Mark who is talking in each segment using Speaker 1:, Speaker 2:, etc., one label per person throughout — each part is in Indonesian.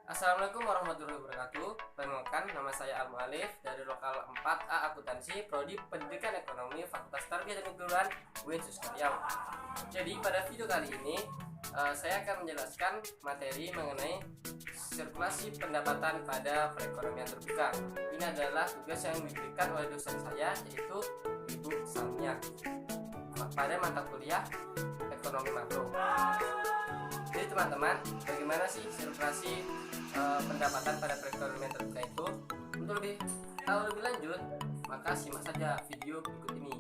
Speaker 1: Assalamualaikum warahmatullahi wabarakatuh. Perkenalkan, nama saya Al-Mu'alif dari Lokal 4A Akuntansi, Prodi Pendidikan Ekonomi, Fakultas Tarbiyah dan Keguruan, UIN Suskaryam. Jadi pada video kali ini saya akan menjelaskan materi mengenai sirkulasi pendapatan pada perekonomian terbuka. Ini adalah tugas yang diberikan oleh dosen saya, yaitu Ibu Salmia, pada mata kuliah Ekonomi Makro. Jadi teman-teman, bagaimana sih sirkulasi pendapatan pada perekonomian terbuka itu? Untuk lebih tahu lebih lanjut, maka simak saja video berikut ini.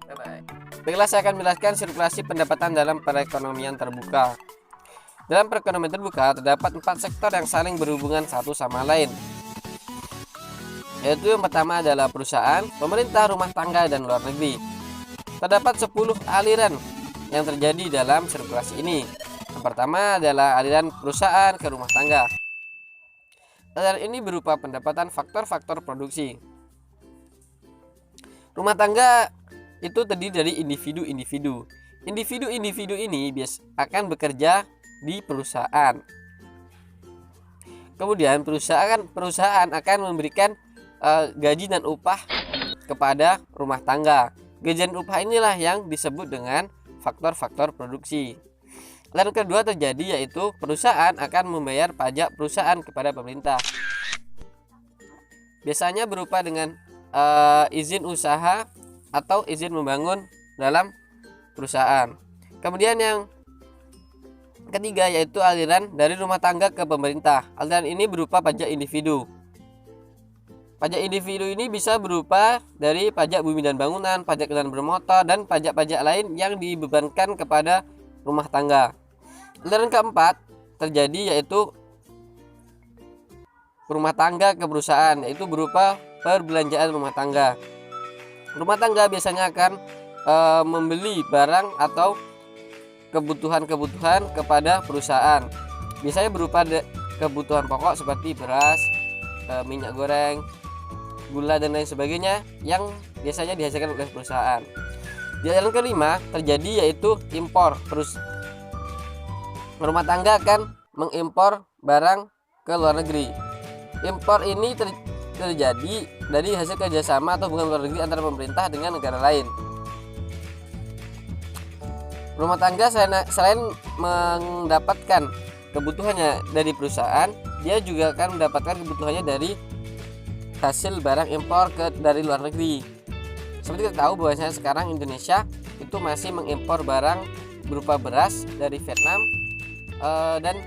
Speaker 1: Bye bye. Baiklah, saya akan menjelaskan sirkulasi pendapatan dalam perekonomian terbuka. Dalam perekonomian terbuka terdapat 4 sektor yang saling berhubungan satu sama lain, yaitu yang pertama adalah perusahaan, pemerintah, rumah tangga, dan luar negeri. Terdapat 10 aliran yang terjadi dalam sirkulasi ini. Yang pertama adalah aliran perusahaan ke rumah tangga. Aliran ini berupa pendapatan faktor-faktor produksi. Rumah tangga itu terdiri dari individu-individu. Individu-individu ini akan bekerja di perusahaan. Kemudian perusahaan akan memberikan gaji dan upah kepada rumah tangga. Gaji dan upah inilah yang disebut dengan faktor-faktor produksi. Lalu kedua terjadi, yaitu perusahaan akan membayar pajak perusahaan kepada pemerintah. Biasanya berupa dengan izin usaha atau izin membangun dalam perusahaan. Kemudian yang ketiga yaitu aliran dari rumah tangga ke pemerintah. Aliran ini berupa pajak individu. Pajak individu ini bisa berupa dari pajak bumi dan bangunan, pajak kendaraan bermotor, dan pajak-pajak lain yang dibebankan kepada rumah tangga. Aliran keempat terjadi yaitu rumah tangga ke perusahaan, yaitu berupa perbelanjaan rumah tangga. Rumah tangga biasanya akan membeli barang atau kebutuhan-kebutuhan kepada perusahaan. Biasanya berupa kebutuhan pokok seperti beras, minyak goreng, gula, dan lain sebagainya yang biasanya dihasilkan oleh perusahaan. Di aliran kelima terjadi yaitu impor. Rumah tangga akan mengimpor barang ke luar negeri. Impor ini terjadi dari hasil kerjasama atau hubungan luar negeri antara pemerintah dengan negara lain. Rumah tangga selain mendapatkan kebutuhannya dari perusahaan, dia juga akan mendapatkan kebutuhannya dari hasil barang impor dari luar negeri. Seperti kita tahu bahwasanya sekarang Indonesia itu masih mengimpor barang berupa beras dari Vietnam dan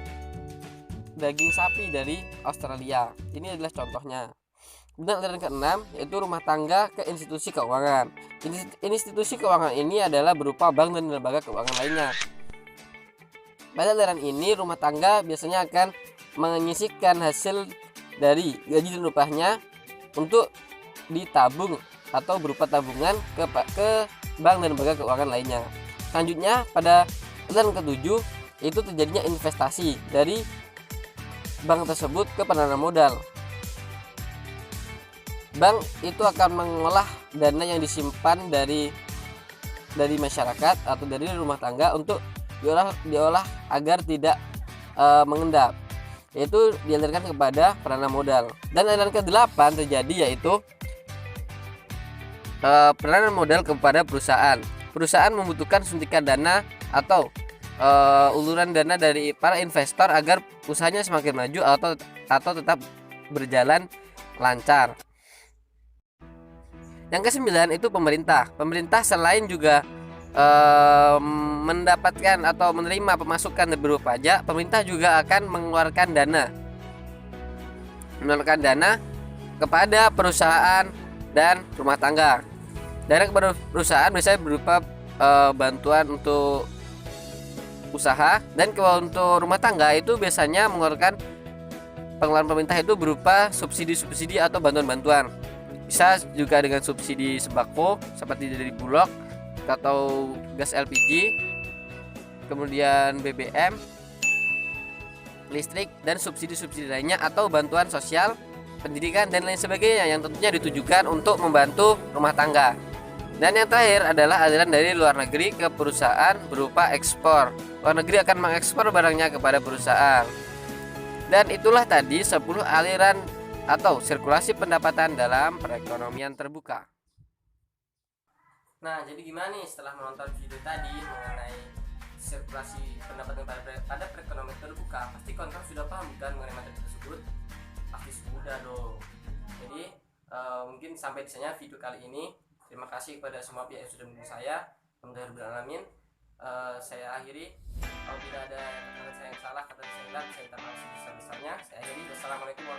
Speaker 1: daging sapi dari Australia. Ini adalah contohnya. Kemudian aliran keenam yaitu rumah tangga ke institusi keuangan. Institusi keuangan ini adalah berupa bank dan lembaga keuangan lainnya. Pada aliran ini rumah tangga biasanya akan menyisihkan hasil dari gaji dan upahnya untuk ditabung atau berupa tabungan ke bank dan lembaga keuangan lainnya. Selanjutnya pada aliran ketujuh itu terjadinya investasi dari bank tersebut ke penanam modal. Bank itu akan mengolah dana yang disimpan dari masyarakat atau dari rumah tangga untuk diolah agar tidak mengendap, yaitu dialirkan kepada penanam modal. Dan aliran ke-8 terjadi yaitu penanam modal kepada perusahaan. Perusahaan membutuhkan suntikan dana atau uluran dana dari para investor agar usahanya semakin maju atau tetap berjalan lancar. Yang ke-9 itu pemerintah. Pemerintah selain juga mendapatkan atau menerima pemasukan berupa pajak, pemerintah juga akan mengeluarkan dana kepada perusahaan dan rumah tangga. Dana kepada perusahaan biasanya berupa bantuan untuk usaha, dan untuk rumah tangga itu biasanya mengeluarkan pengeluaran pemerintah itu berupa subsidi-subsidi atau bantuan-bantuan. Bisa juga dengan subsidi sembako seperti dari Bulog atau gas LPG, kemudian BBM, listrik, dan subsidi-subsidi lainnya atau bantuan sosial, pendidikan, dan lain sebagainya yang tentunya ditujukan untuk membantu rumah tangga. Dan yang terakhir adalah aliran dari luar negeri ke perusahaan berupa ekspor. Luar negeri akan mengekspor barangnya kepada perusahaan. Dan itulah tadi 10 aliran atau sirkulasi pendapatan dalam perekonomian terbuka. Nah, jadi gimana nih setelah menonton video tadi mengenai sirkulasi pendapatan pada perekonomian terbuka? Pasti kawan-kawan sudah paham kan mengenai materi tersebut? Pasti sudah dong. Jadi mungkin sampai di sana video kali ini. Terima kasih kepada semua pihak yang sudah mendukung saya. Alhamdulillah. Saya akhiri. Apabila ada kata-kata saya yang salah, kata saya yang benar, saya minta maaf sebesar-besarnya. Saya akhiri. Wassalamualaikum warahmatullahi wabarakatuh.